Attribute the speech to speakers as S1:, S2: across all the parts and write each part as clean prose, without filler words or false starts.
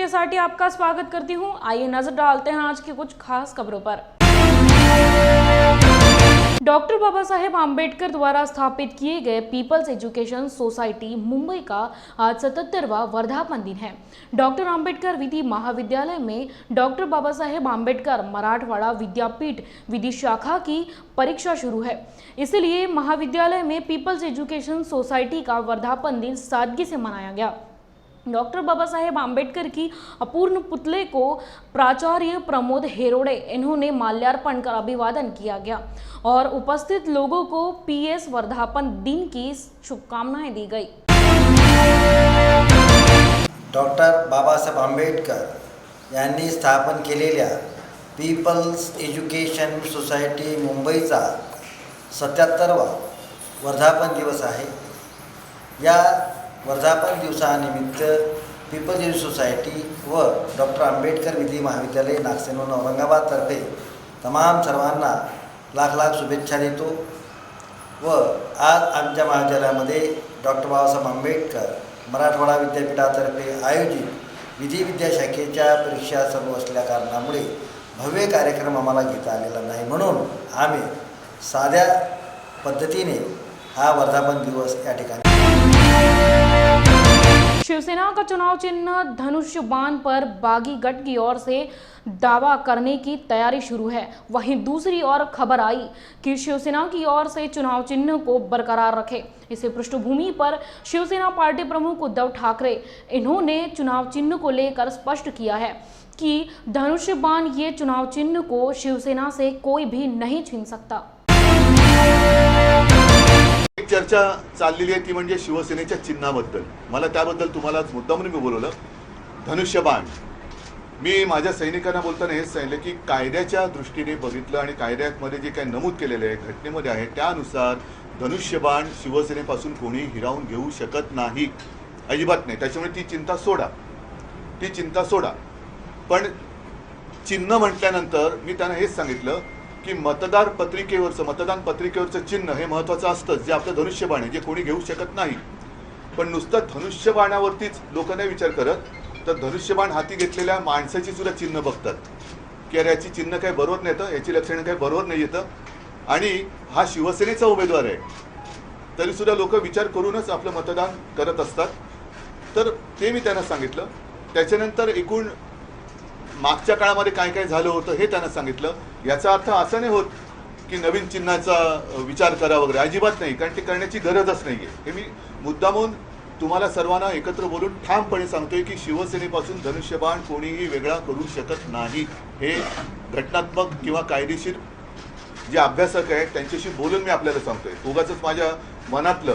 S1: के आपका स्वागत करती हूं। आइए नजर डालते हैं आज की कुछ खास खबरों पर। डॉक्टर बाबा साहेब आम्बेडकर द्वारा स्थापित किए गए पीपल्स एजुकेशन सोसाइटी मुंबई का आज 77वां वर्धापन दिन है। डॉक्टर आम्बेडकर विधि महाविद्यालय में डॉक्टर बाबा साहेब आम्बेडकर मराठवाड़ा विद्यापीठ विधि शाखा की परीक्षा शुरू है। इसलिए महाविद्यालय में पीपल्स एजुकेशन सोसाइटी का वर्धापन दिन सादगी से मनाया गया। डॉक्टर बाबा साहेब आम्बेडकर की अपूर्ण पुतले को प्राचार्य प्रमोद हेरोड़े इन्होंने माल्यार्पण कर अभिवादन किया गया और उपस्थित लोगों को पीएस वर्धापन दिन की शुभकामनाएं दी गई।
S2: डॉक्टर बाबासाहेब आंबेडकर यांनी स्थापन केलेल्या पीपल्स एज्युकेशन सोसायटी मुंबईचा 77वा वर्धापन दिवस आहे। या वर्धापन दिवसानिमित्त पीपल्स एज्युकेशन सोसायटी व डॉक्टर आंबेडकर विधि महाविद्यालय नागसेन औरंगाबादतर्फे तमाम सर्वांना लाख लाख शुभेच्छा देतो व आज आमच्या महाविद्यालयामध्ये डॉक्टर बाबासाहेब आंबेडकर मराठवाडा विद्यापीठातर्फे आयोजित विधी विद्याशाखेच्या परीक्षा सुरू असल्या कारणामुळे भव्य कार्यक्रम आम्हाला घेता आलेला नाही, म्हणून आम्ही साध्या पद्धतीने हा वर्धापन दिवस या ठिकाणी।
S1: शिवसेना का चुनाव चिन्ह धनुष बाण पर बागी गट की ओर से दावा करने की तैयारी शुरू है। वहीं दूसरी ओर खबर आई कि शिवसेना की ओर से चुनाव चिन्ह को बरकरार रखे। इसी पृष्ठभूमि पर शिवसेना पार्टी प्रमुख उद्धव ठाकरे इन्होंने चुनाव चिन्ह को लेकर स्पष्ट किया है कि धनुष बाण ये चुनाव चिन्ह को शिवसेना से कोई भी नहीं छीन सकता।
S3: एक चर्चा चाललेली आहे ती म्हणजे शिवसेनेच्या चिन्हाबद्दल। मला त्याबद्दल तुम्हाला मुद्दामून मी बोलवलं। धनुष्यबाण मी माझ्या सैनिकांना बोलताना हेच सांगितलं की कायद्याच्या दृष्टीने बघितलं आणि कायद्यामध्ये जे काही नमूद केलेले आहे घटनेमध्ये आहे त्यानुसार धनुष्यबाण शिवसेनेपासून कोणी हिरावून घेऊ शकत नाही, अजिबात नाही। त्याच्यामुळे ती चिंता सोडा। पण चिन्ह म्हटल्यानंतर मी त्यांना हेच सांगितलं की मतदान पत्रिकेवरचं चिन्ह हे महत्त्वाचं असतं, जे आपलं धनुष्यबाण आहे, जे कोणी घेऊ शकत नाही। पण नुसतं धनुष्यबाणावरतीच लोक नाही विचार करत, तर धनुष्यबाण हाती घेतलेल्या माणसाची सुद्धा चिन्ह बघतात की अरे याची चिन्ह काही बरोबर नाही येतं, याची लक्षणं काही बरोबर नाही येतं आणि हा शिवसेनेचा उमेदवार आहे तरी सुद्धा लोक विचार करूनच आपलं मतदान करत असतात। तर ते मी त्यांना सांगितलं। त्याच्यानंतर एकूण मागच्या काळामध्ये काय काय झालं होतं हे त्यांना सांगितलं। याचा अर्थ असा नाही होत की नवीन चिन्हाचा विचार करा वगैरे, अजिबात नाही, कारण ते करण्याची गरजच नाही आहे। हे मी मुद्दामून तुम्हाला सर्वांना एकत्र बोलून ठामपणे सांगतोय की शिवसेनेपासून धनुष्यबाण कोणीही वेगळा करू शकत नाही। हे घटनात्मक किंवा कायदेशीर जे अभ्यासक आहेत त्यांच्याशी बोलून मी आपल्याला सांगतोय, उगाचच माझ्या मनातलं।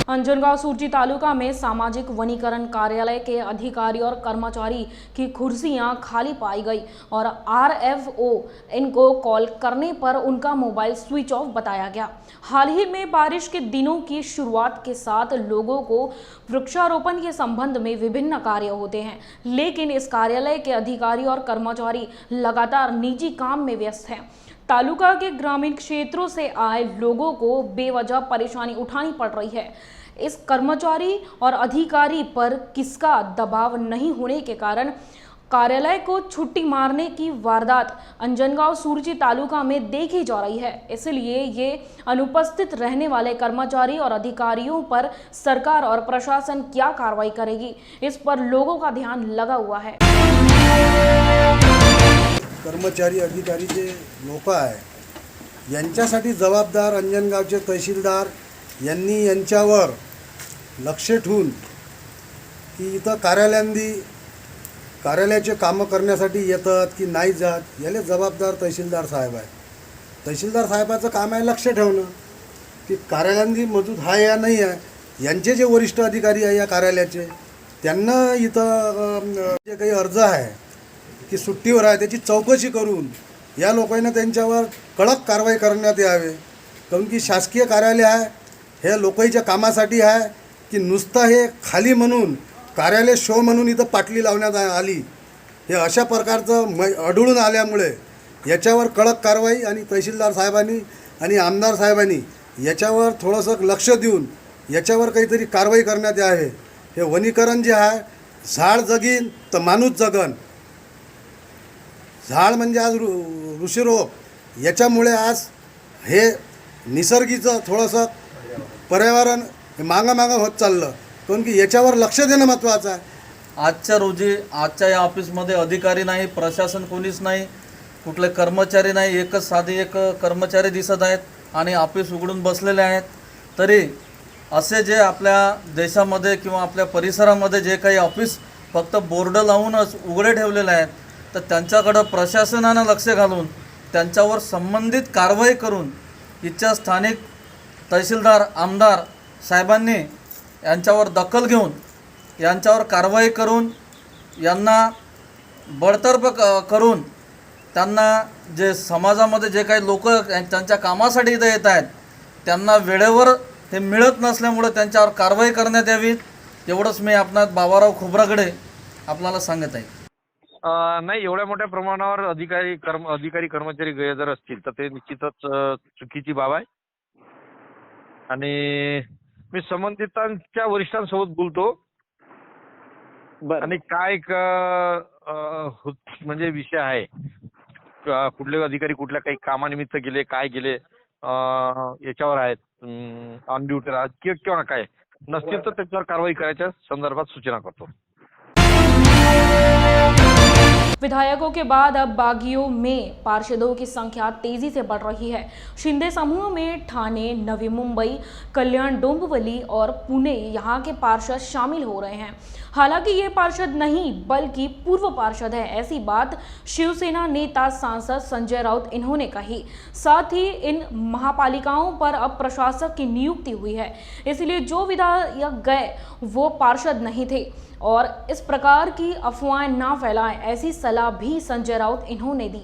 S1: अंजनगांव सुरजी तालुका में सामाजिक वनीकरण कार्यालय के अधिकारी और कर्मचारी की कुर्सियां खाली पाई गई और आरएफओ इनको कॉल करने पर उनका मोबाइल स्विच ऑफ बताया गया। हाल ही में बारिश के दिनों की शुरुआत के साथ लोगों को वृक्षारोपण के संबंध में विभिन्न कार्य होते हैं, लेकिन इस कार्यालय के अधिकारी और कर्मचारी लगातार निजी काम में व्यस्त हैं। तालुका के ग्रामीण क्षेत्रों से आए लोगों को बेवजह परेशानी उठानी पड़ रही है। इस कर्मचारी और अधिकारी पर किसका दबाव नहीं होने के कारण कार्यालय को छुट्टी मारने की वारदात अंजनगांव सुरजी तालुका में देखी जा रही है। इसलिए ये अनुपस्थित रहने वाले कर्मचारी और अधिकारियों पर सरकार और प्रशासन क्या कार्रवाई करेगी, इस पर लोगों का ध्यान लगा हुआ है।
S4: कर्मचारी अधिकारी जे लोक आहे यांच्यासाठी जबाबदार अंजनगावचे तहसीलदार यांनी यांच्यावर लक्ष ठेवून की इथं कार्यालयाचे कामं करण्यासाठी येतात की नाही जात याला जबाबदार तहसीलदार साहेब आहे। तहसीलदार साहेबाचं काम आहे लक्ष ठेवणं की कार्यालयांनी मजूद आहे या नाही आहे। यांचे जे वरिष्ठ अधिकारी आहे या कार्यालयाचे त्यांना इथं जे काही अर्ज आहे की सुट्टीवर आहे त्याची चौकशी करून या लोकांना त्यांच्यावर कडक कारवाई करण्यात यावे, कारण की शासकीय कार्यालय आहे हे लोकांच्या कामासाठी आहे की नुसतं हे खाली म्हणून कार्यालय शो म्हणून इथं पाटली लावण्यात आली, हे अशा प्रकारचं आढळून आल्यामुळे याच्यावर कडक कारवाई आणि तहसीलदार साहेबांनी आणि आमदार साहेबांनी याच्यावर थोडंसं लक्ष देऊन याच्यावर काहीतरी कारवाई करण्यात यावे हे वनीकरण जे आहे, झाड जगीन तर माणूस जगन. झाड म्हणजे आज ऋषीरोप. याच्यामुळे आज हे निसर्गीचं थोडंसं पर्यावरण हे मागं होत चाललं. कारण की याच्यावर लक्ष देणं महत्त्वाचं आहे.
S5: आजच्या रोजी आजच्या या ऑफिसमध्ये अधिकारी नाही, प्रशासन कोणीच नाही, कुठले कर्मचारी नाही. एक कर्मचारी दिसत आहेत आणि ऑफिस उघडून बसलेले आहेत. तरी असे जे आपल्या देशामध्ये किंवा आपल्या परिसरामध्ये जे काही ऑफिस फक्त बोर्ड लावूनच उघडे ठेवलेले आहेत, तर त्यांच्याकडं प्रशासनानं लक्ष घालून त्यांच्यावर संबंधित कारवाई करून इथच्या स्थानिक तहसीलदार, आमदार साहेबांनी यांच्यावर दखल घेऊन यांच्यावर कारवाई करून यांना बडतर्फ करून त्यांना जे समाजामध्ये जे काही लोक त्यांच्या कामासाठी इथं येत आहेत त्यांना वेळेवर हे मिळत नसल्यामुळे त्यांच्यावर कारवाई करण्यात यावी. एवढंच मी आपणात बाबाराव खोब्रागडे आपल्याला सांगत आहे.
S6: नाही, एवढ्या मोठ्या प्रमाणावर अधिकारी कर्मचारी गैरहजर असतील तर ते निश्चितच चुकीची बाब आहे. आणि मी संबंधितांच्या वरिष्ठांसोबत बोलतो आणि काय म्हणजे विषय आहे, कुठले अधिकारी कुठल्या काही कामानिमित्त गेले, काय गेले, याच्यावर आहेत, ऑन ड्युटी राहत किंवा काय नसतील तर त्याच्यावर कारवाई करायच्या संदर्भात सूचना करतो.
S1: विधायकों के बाद अब बागियों में पार्षदों की संख्या तेजी से बढ़ रही है। शिंदे समूह में ठाणे, नवी मुंबई, कल्याण, डोंबिवली और पुणे यहाँ के पार्षद शामिल हो रहे हैं। हालांकि ये पार्षद नहीं बल्कि पूर्व पार्षद है, ऐसी बात शिवसेना नेता सांसद संजय राउत इन्होंने कही। साथ ही इन महापालिकाओं पर अब प्रशासक की नियुक्ति हुई है, इसलिए जो विधायक गए वो पार्षद नहीं थे और इस प्रकार की अफवाहें ना फैलाएं, ऐसी सलाह भी संजय राउत इन्होंने दी।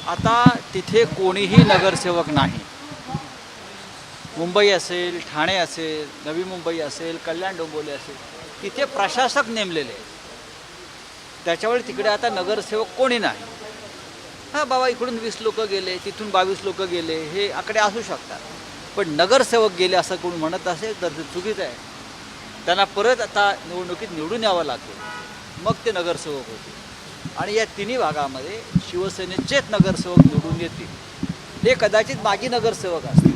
S7: आता तिथे कोणीही नगरसेवक नाही. मुंबई असेल, ठाणे असेल, नवी मुंबई असेल, कल्याण डोंबिवली असेल, तिथे प्रशासक नेमलेले आहेत. त्याच्यावर तिकडे आता नगरसेवक कोणी नाही. हां बाबा, इकडून 20 लोक गेले, तिथून 22 लोक गेले, हे आकडे असू शकतात, पण नगरसेवक गेले असं कोण म्हणत असेल तर ते चुकीचं आहे. त्यांना परत आता निवडणुकीत निवडून यावं लागेल, मग ते नगरसेवक होतील. आणि या तिन्ही भागामध्ये शिवसेनेचेच नगरसेवक निवडून येतील. हे कदाचित माजी नगरसेवक असतील,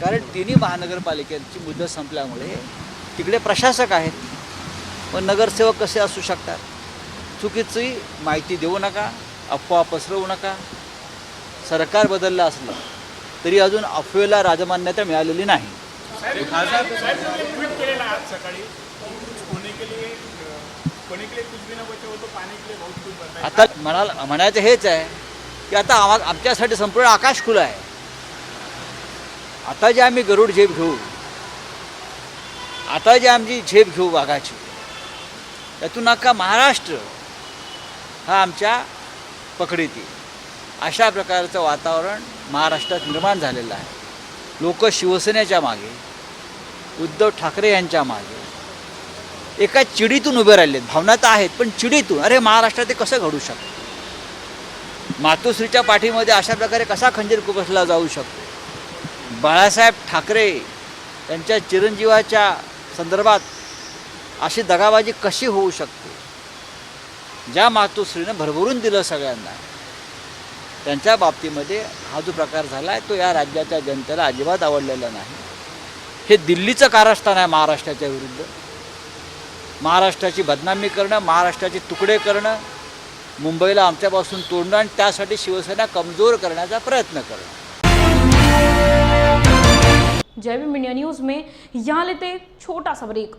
S7: कारण तिन्ही महानगरपालिकेची मुदत संपल्यामुळे तिकडे प्रशासक आहेत, पण नगरसेवक कसे असू शकतात. चुकीची माहिती देऊ नका, अफवा पसरवू नका. सरकार बदललं असलं तरी अजून अफवेला राजमान्यता मिळालेली नाही. आता म्हणायचं हेच आहे की आता आमच्यासाठी संपूर्ण आकाश खुलं आहे. आता जे आम्ही गरुड झेप घेऊ, आता जे आमची झेप घेऊ वाघाची, त्यातून अख्खा महाराष्ट्र हा आमच्या पकडीत येईल. अशा प्रकारचं वातावरण महाराष्ट्रात निर्माण झालेलं आहे. लोक शिवसेनेच्या मागे, उद्धव ठाकरे यांच्या मागे एका चिडीतून उभे राहिले आहेत. भावना तर आहेत, पण चिडीतून, अरे महाराष्ट्रात ते कसं घडू शकतं, मातोश्रीच्या पाठीमध्ये अशा प्रकारे कसा खंजीर खुपसला जाऊ शकतो, बाळासाहेब ठाकरे यांच्या चिरंजीवाच्या संदर्भात अशी दगाबाजी कशी होऊ शकते. ज्या मातोश्रीनं भरभरून दिलं सगळ्यांना, त्यांच्या बाबतीमध्ये हा जो प्रकार झाला आहे तो या राज्याच्या जनतेला अजिबात आवडलेला नाही. हे दिल्लीचं कारस्थान आहे महाराष्ट्राच्या विरुद्ध. महाराष्ट्राची बदनामी करणं, महाराष्ट्राचे तुकडे करणं, मुंबईला आमच्यापासून तोडणं आणि त्यासाठी शिवसेना कमजोर करण्याचा प्रयत्न करणं.
S1: जय भीम इंडिया न्यूज में यहाँ लेते एक छोटा सा ब्रेक।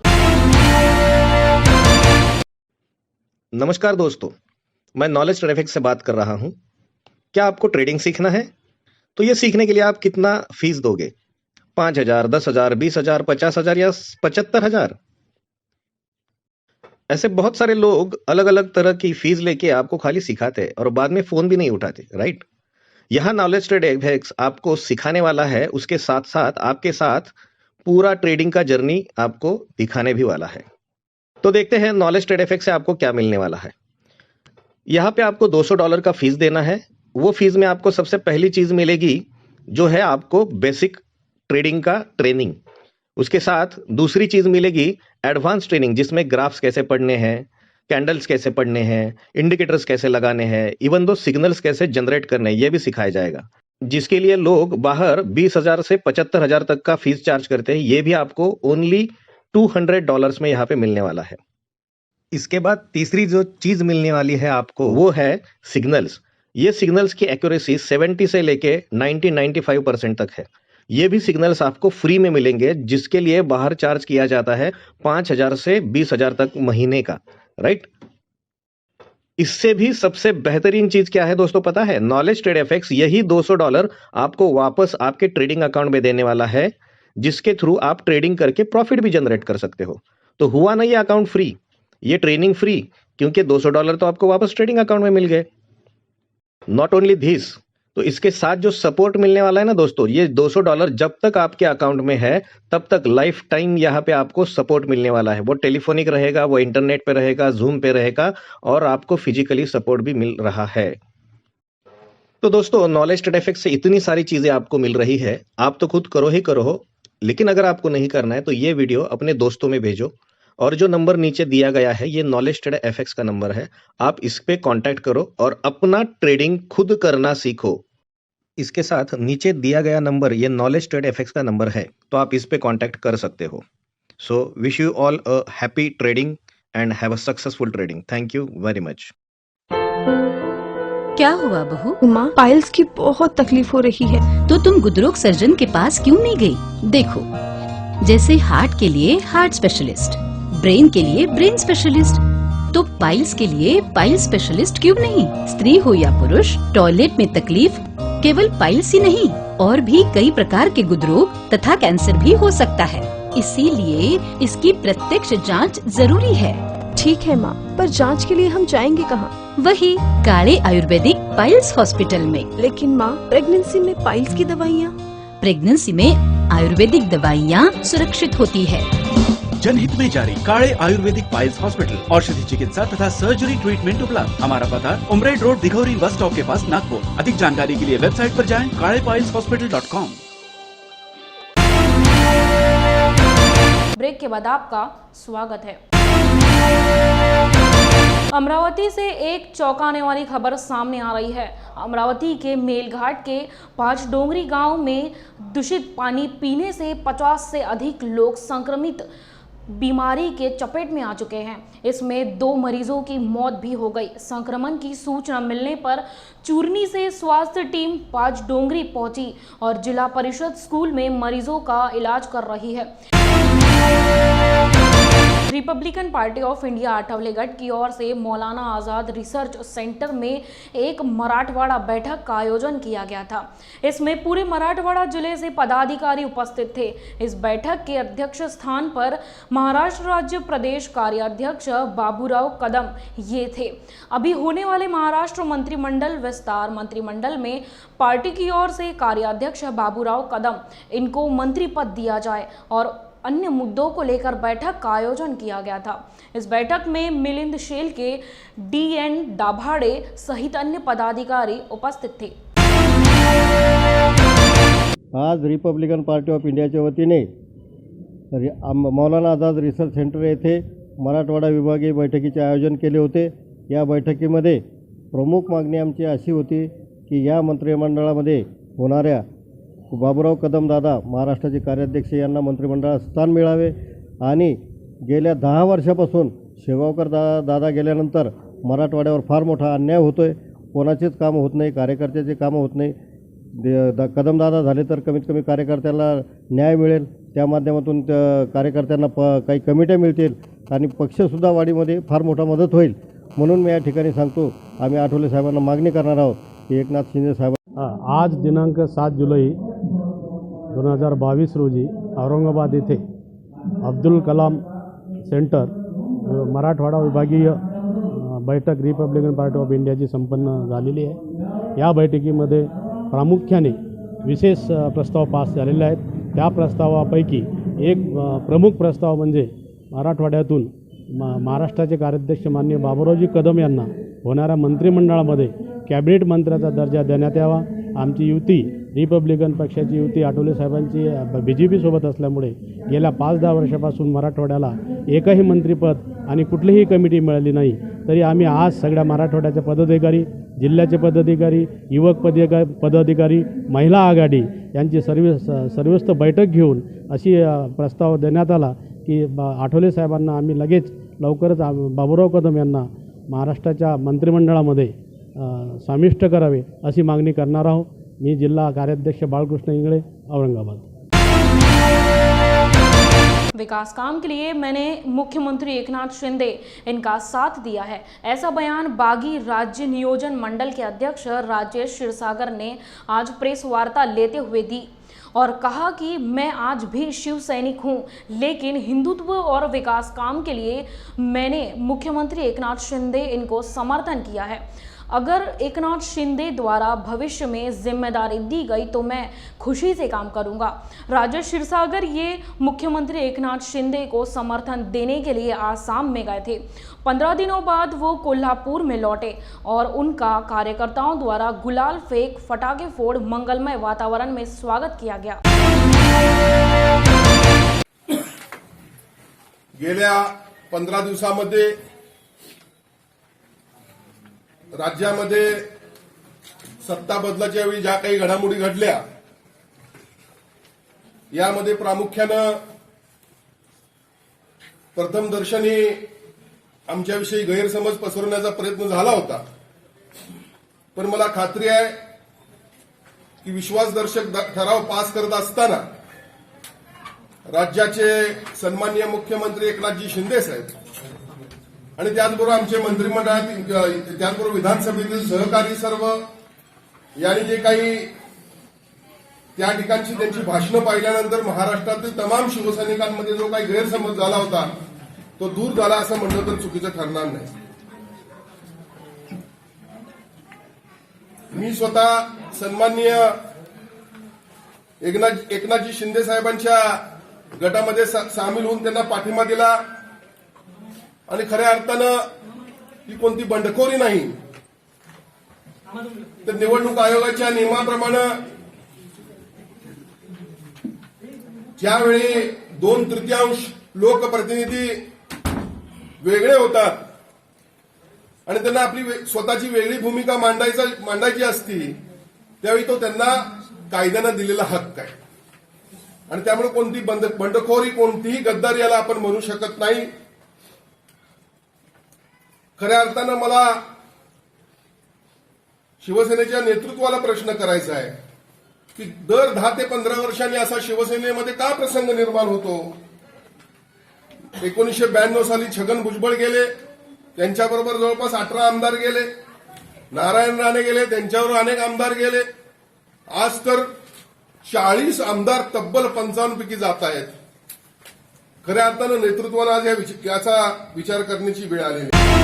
S8: नमस्कार दोस्तों, मैं नॉलेज ट्रैफिक से बात कर रहा हूं। क्या आपको ट्रेडिंग सीखना है? तो ये सीखने के लिए आप कितना फीस दोगे? 5,000, 10,000, 20,000, 50,000 या 75,000? ऐसे बहुत सारे लोग अलग अलग तरह की फीस लेके आपको खाली सिखाते हैं और बाद में फोन भी नहीं उठाते, राइट? यहाँ नॉलेज ट्रेड एफएक्स आपको सिखाने वाला है, उसके साथ साथ आपके साथ पूरा ट्रेडिंग का जर्नी आपको दिखाने भी वाला है। तो देखते हैं नॉलेज ट्रेड एफएक्स से आपको क्या मिलने वाला है। यहाँ पे आपको $200 का फीस देना है। वो फीस में आपको सबसे पहली चीज मिलेगी जो है आपको बेसिक ट्रेडिंग का ट्रेनिंग। उसके साथ दूसरी चीज मिलेगी एडवांस ट्रेनिंग, जिसमें ग्राफ्स कैसे पढ़ने हैं, कैंडल्स कैसे पढ़ने हैं, इंडिकेटर्स कैसे लगाने हैं, इवन दो सिग्नल्स कैसे जनरेट करने हैं, ये भी सिखाया जाएगा, जिसके लिए लोग बाहर 20,000 से 75,000 तक का फीस चार्ज करते हैं। ये भी आपको ओनली $200 में यहाँ पे मिलने वाला है। इसके बाद तीसरी जो चीज मिलने वाली है आपको, वो है सिग्नल्स। ये सिग्नल्स की एक्यूरेसी 70 से लेके 90-95% तक है। ये भी सिग्नल्स आपको फ्री में मिलेंगे, जिसके लिए बाहर चार्ज किया जाता है 5,000 से 20,000 तक महीने का, राइट। इससे भी सबसे बेहतरीन चीज क्या है दोस्तों पता है? नॉलेज ट्रेड एफएक्स यही $200 आपको वापस आपके ट्रेडिंग अकाउंट में देने वाला है, जिसके थ्रू आप ट्रेडिंग करके प्रॉफिट भी जनरेट कर सकते हो। तो हुआ ना ये अकाउंट फ्री, ये ट्रेनिंग फ्री, क्योंकि $200 तो आपको वापस ट्रेडिंग अकाउंट में मिल गए। नॉट ओनली दिस, तो इसके साथ जो सपोर्ट मिलने वाला है ना दोस्तों, ये $200 जब तक आपके अकाउंट में है तब तक लाइफ टाइम यहाँ पे आपको सपोर्ट मिलने वाला है। वो टेलीफोनिक रहेगा, वो इंटरनेट पे रहेगा, जूम पे रहेगा, और आपको फिजिकली सपोर्ट भी मिल रहा है। तो दोस्तों नॉलेज ट्रेड एफएक्स से इतनी सारी चीजें आपको मिल रही है, आप तो खुद करो ही करो, लेकिन अगर आपको नहीं करना है तो ये वीडियो अपने दोस्तों में भेजो, और जो नंबर नीचे दिया गया है ये नॉलेज ट्रेड एफएक्स का नंबर है, आप इस पे कांटेक्ट करो और अपना ट्रेडिंग खुद करना सीखो। इसके साथ नीचे दिया गया नंबर ये नॉलेज ट्रेड एफएक्स का नंबर है, तो आप इस पे कांटेक्ट कर सकते हो। So wish you all a happy trading end have a successful trading. Thank you very much.
S9: क्या हुआ बहू?
S10: माँ, पाइल्स की बहुत तकलीफ हो रही है।
S9: तो तुम गुदरोग सर्जन के पास क्यों नहीं गई? देखो, जैसे हार्ट के लिए हार्ट स्पेशलिस्ट, ब्रेन के लिए ब्रेन स्पेशलिस्ट, तो पाइल्स के लिए पाइल स्पेशलिस्ट क्यों नहीं? स्त्री हो या पुरुष, टॉयलेट में तकलीफ केवल पाइल्स ही नहीं, और भी कई प्रकार के गुदरोग तथा कैंसर भी हो सकता है। इसीलिए इसकी प्रत्यक्ष जांच जरूरी है।
S10: ठीक है माँ, पर जांच के लिए हम जाएंगे कहाँ?
S9: वही काले आयुर्वेदिक पाइल्स हॉस्पिटल में।
S10: लेकिन माँ, प्रेगनेंसी में पाइल्स की दवाइयाँ?
S9: प्रेगनेंसी में आयुर्वेदिक दवाइयाँ सुरक्षित होती है।
S11: जनहित में जारी काले आयुर्वेदिक पाइल्स हॉस्पिटल, औषधि चिकित्सा तथा सर्जरी ट्रीटमेंट उपलब्ध। हमारा पता उमरेड रोड, दिघौरी बस स्टॉप के पास, नागपुर। अधिक जानकारी के लिए वेबसाइट पर जाएं kalepailshospital.com।
S1: ब्रेक के बाद आपका स्वागत है। अमरावती से एक चौंकाने वाली खबर सामने आ रही है। अमरावती के मेलघाट के पांचडोंगरी गांव में दूषित पानी पीने से 50 से अधिक लोग संक्रमित बीमारी के चपेट में आ चुके हैं। इसमें 2 मरीजों की मौत भी हो गई। संक्रमण की सूचना मिलने पर चूरनी से स्वास्थ्य टीम पांचडोंगरी पहुंची और जिला परिषद स्कूल में मरीजों का इलाज कर रही है। रिपब्लिकन पार्टी ऑफ इंडिया अठवलेगढ़ की ओर से मौलाना आज़ाद रिसर्च सेंटर में एक मराठवाड़ा बैठक का आयोजन किया गया था। इसमें पूरे मराठवाड़ा जिले से पदाधिकारी उपस्थित थे। इस बैठक के अध्यक्ष स्थान पर महाराष्ट्र राज्य प्रदेश कार्याध्यक्ष बाबूराव कदम ये थे। अभी होने वाले महाराष्ट्र मंत्रिमंडल विस्तार मंत्रिमंडल में पार्टी की ओर से कार्याध्यक्ष बाबूराव कदम इनको मंत्री पद दिया जाए और अन्य मुद्दों को लेकर बैठक का आयोजन किया गया था। इस बैठक में मिलिंद शेल के DN दाभाड़े सहित अन्य पदाधिकारी उपस्थित थे।
S12: आज रिपब्लिकन पार्टी ऑफ इंडियाच्या वतीने मौलाना आझाद रिसर्च सेंटर येथे मराठवाडा विभागीय बैठकीचे आयोजन केले होते। या बैठकीमध्ये प्रमुख मागणी आमची अशी होती की या मंत्रिमंडळामध्ये होणाऱ्या बाबूराव कदम दादा महाराष्ट्राचे कार्याध्यक्ष यांना मंत्रिमंडळात स्थान मिळावे आणि गेल्या 10 वर्षापासून शेगावकर दादा गेल्यानंतर मराठवाड्यावर फार मोठा अन्याय होतो आहे। कोणाचेच कामं होत नाही, कार्यकर्त्याचे कामं होत नाही। कदम दादा झाले तर कमीत कमी कार्यकर्त्याला न्याय मिळेल, त्या माध्यमातून कार्यकर्त्यांना काही कमिट्या मिळतील आणि पक्षसुद्धा वाढीमध्ये फार मोठा मदत होईल। म्हणून मी या ठिकाणी सांगतो, आम्ही आठवले साहेबांना मागणी करणार आहोत की एकनाथ शिंदे साहेब
S13: आज दिनांक 7 जुलै 2022 रोजी औरंगाबाद येथे अब्दुल कलाम सेंटर मराठवाडा विभागीय बैठक रिपब्लिकन पार्टी ऑफ इंडियाची संपन्न झालेली आहे। या बैठकीमध्ये प्रामुख्याने विशेष प्रस्ताव पास झालेले आहेत। त्या प्रस्तावापैकी एक प्रमुख प्रस्ताव म्हणजे मराठवाड्यातून महाराष्ट्राचे कार्याध्यक्ष माननीय बाबूरावजी कदम यांना होणाऱ्या मंत्रिमंडळामध्ये कॅबिनेट मंत्र्याचा दर्जा देण्यात यावा। आमची युती रिपब्लिकन पक्षाची युती आठवले साहेबांची BJP सोबत असल्यामुळे गेल्या 5-10 वर्षापासून मराठवाड्याला एकही मंत्रिपद आणि कुठलीही कमिटी मिळाली नाही, तरी आम्ही आज सगळ्या मराठवाड्याचे पदाधिकारी, जिल्ह्याचे पदाधिकारी, युवक पदाधिकारी, महिला आघाडी यांची सर्वस्व बैठक घेऊन अशी प्रस्ताव देण्यात आला की आठवले साहेबांना आम्ही लवकरच बाबूराव कदम यांना महाराष्ट्राच्या मंत्रिमंडळामध्ये समाविष्ट करावे अशी मागणी करणार आहोत। मी जिल्हा कार्याध्यक्ष बाळकृष्ण इंगळे, औरंगाबाद।
S1: विकास काम के लिए मैंने मुख्यमंत्री एकनाथ शिंदे इनका साथ दिया है, ऐसा बयान बागी राज्य नियोजन मंडल के अध्यक्ष राजेश क्षीरसागर ने आज प्रेस वार्ता लेते हुए दी और कहा कि मैं आज भी शिव सैनिक हूं, लेकिन हिंदुत्व और विकास काम के लिए मैंने मुख्यमंत्री एकनाथ शिंदे इनको समर्थन किया है। अगर एकनाथ शिंदे द्वारा भविष्य में जिम्मेदारी दी गई तो मैं खुशी से काम करूंगा। राजेश क्षीरसागर ये मुख्यमंत्री एकनाथ शिंदे को समर्थन देने के लिए आसाम में गए थे। 15 दिनों बाद वो कोल्हापुर में लौटे और उनका कार्यकर्ताओं द्वारा गुलाल फेंक, पटाखे फोड़ मंगलमय वातावरण में स्वागत किया गया।
S14: गेल्या 15 दिवसांमध्ये राज्यामध्ये सत्ता बदलाच्या वेळी ज्या काही घडामोडी घडल्या, यामध्ये प्रामुख्यानं प्रथमदर्शनी आमच्याविषयी गैरसमज पसरवण्याचा प्रयत्न झाला होता, पण मला खात्री आहे की विश्वासदर्शक ठराव पास करत असताना राज्याचे सन्माननीय मुख्यमंत्री एकनाथजी शिंदे साहेब आणि त्याचबरोबर आमचे मंत्रिमंडळातील, त्याचबरोबर विधानसभेतील सहकारी सर्व यांनी जे काही त्या ठिकाणची त्यांची भाषणं पाहिल्यानंतर महाराष्ट्रातील तमाम शिवसैनिकांमध्ये जो काही गैरसमज झाला होता तो दूर झाला असं म्हणलं तर चुकीचं ठरणार नाही। मी स्वतः सन्माननीय एकनाथजी शिंदे साहेबांच्या गटामध्ये सामील होऊन त्यांना पाठिंबा दिला आणि खऱ्या अर्थानं ही कोणती बंडखोरी नाही, तर निवडणूक आयोगाच्या नियमाप्रमाणे ज्यावेळी 2/3 लोकप्रतिनिधी वेगळे होतात आणि त्यांना आपली स्वतःची वेगळी भूमिका मांडायची असती, त्यावेळी तो त्यांना कायद्यानं दिलेला हक्क आहे आणि त्यामुळे कोणती बंडखोरी, कोणतीही गद्दारी याला आपण म्हणू शकत नाही। खऱ्या अर्थानं मला शिवसेनेच्या नेतृत्वाला प्रश्न करायचा आहे की दर 10 ते 15 वर्षांनी असा शिवसेनेमध्ये का प्रसंग निर्माण होतो। 1992 साली छगन भुजबळ गेले, त्यांच्याबरोबर जवळपास 18 आमदार गेले, नारायण राणे गेले, त्यांच्यावर अनेक आमदार गेले, आज तर 40 आमदार तब्बल 55 पैकी जात आहेत। खऱ्या अर्थानं नेतृत्वाला आज याचा विचार करण्याची वेळ आलेली आहे।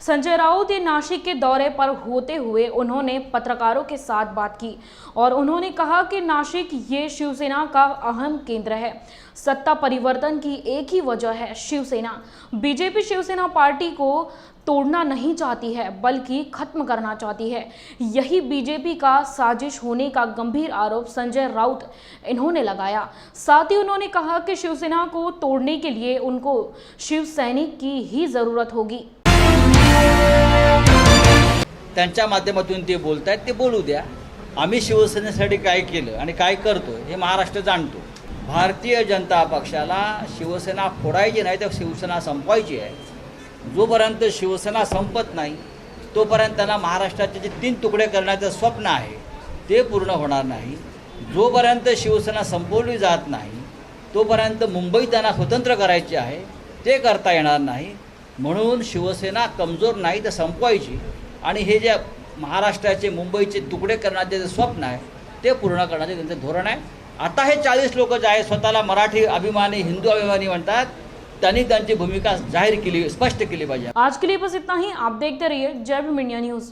S1: संजय राउत ये नासिक के दौरे पर होते हुए उन्होंने पत्रकारों के साथ बात की और उन्होंने कहा कि नासिक ये शिवसेना का अहम केंद्र है। सत्ता परिवर्तन की एक ही वजह है शिवसेना। बीजेपी शिवसेना पार्टी को तोड़ना नहीं चाहती है बल्कि खत्म करना चाहती है। यही बीजेपी का साजिश होने का गंभीर आरोप संजय राउत इन्होंने लगाया। साथ ही उन्होंने कहा कि शिवसेना को तोड़ने के लिए उनको शिवसैनिक की ही जरूरत होगी।
S7: त्यांच्या माध्यमातून ते बोलतायत, ते बोलू द्या। आम्ही शिवसेनेसाठी काय केलं आणि काय करतो हे महाराष्ट्र जाणतो। भारतीय जनता पक्षाला शिवसेना फोडायची नाही तर शिवसेना संपवायची आहे। जोपर्यंत शिवसेना संपत नाही तोपर्यंत त्यांना महाराष्ट्राचे जे 3 तुकडे करण्याचं स्वप्न आहे ते पूर्ण होणार नाही। जोपर्यंत शिवसेना संपवली जात नाही तोपर्यंत मुंबई त्यांना स्वतंत्र करायची आहे, ते करता येणार नाही। म्हणून शिवसेना कमजोर नाही तर संपवायची आणि हे जे महाराष्ट्राचे मुंबईचे तुकडे करण्याचे जे स्वप्न आहे ते पूर्ण करण्याचे त्यांचे धोरण आहे। आता हे 40 लोक जे आहे स्वतःला मराठी अभिमानी, हिंदू अभिमानी म्हणतात, त्यांनी त्यांची भूमिका जाहीर केली, स्पष्ट केली पाहिजे।
S1: आज के लिए बस इतना ही। आप देखते रहिए जय भीम इंडिया न्यूज।